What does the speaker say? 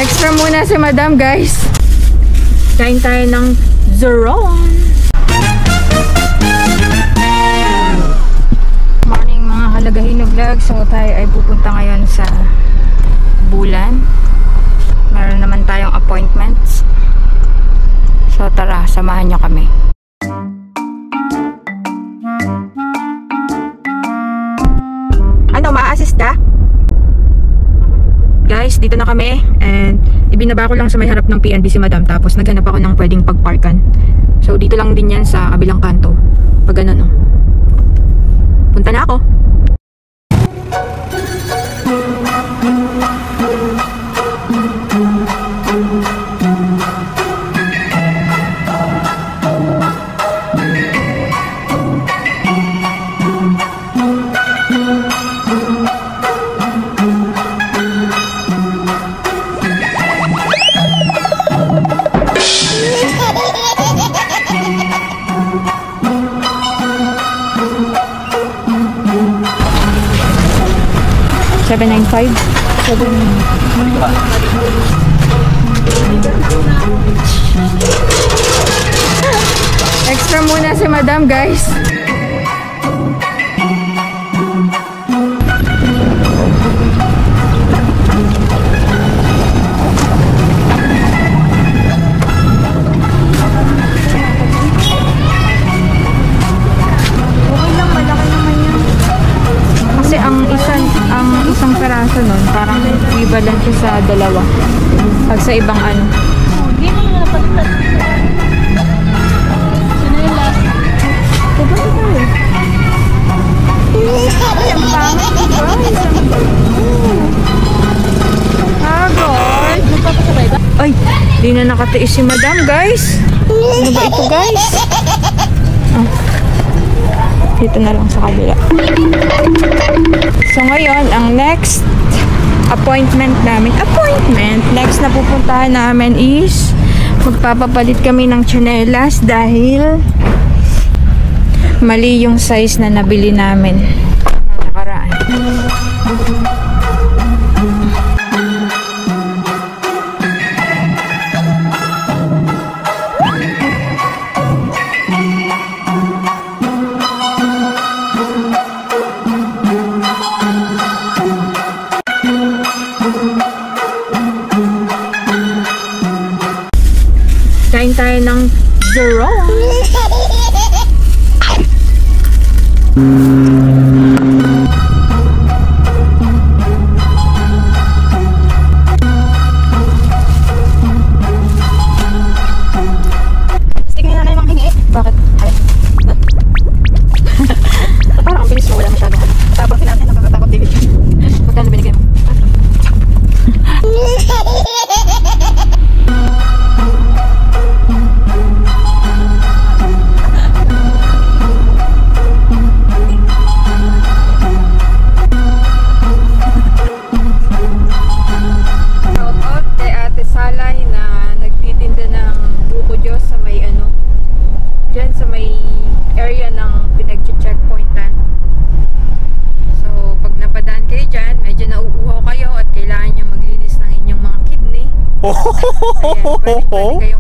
Extra muna si Madam, guys. Kain tayo ng Zoron. Morning mga kalagahinog vlog. So tayo ay pupunta ngayon sa Bulan. Meron naman tayong appointments. So tara, samahan nyo kami. Ano, ma-assist ka? Guys, dito na kami and ibinaba ko lang sa may harap ng PNB si Madam, tapos naghanap ako ng pwedeng pagparkan. So dito lang din yan sa kabilang kanto. Pag ano, no. Punta na ako. Extra muna si Madam, guys. Isang peraso nun, parang equivalent siya sa dalawa. Pag sa ibang ano. Hindi mo nga napalitan. Sino yung last? Pupunta tayo. Ang pangit, guys. Hagod. Nagpapasabay ba? Ay, di na nakatiis si Madam, guys. Ano ba ito, guys? Oh. Dito na lang sa kabila. So ngayon, ang next appointment namin, next na pupuntahan namin is magpapapalit kami ng tsinelas dahil mali yung size na nabili namin na nakaraan. Kain tayo ng Zoron. Tingnan na naman hingi. Bakit? Parang ang bilis mo, wala masyado. Tapos natin, nakakatakot din. Magkano binigay mo? Ayan, pwede kayong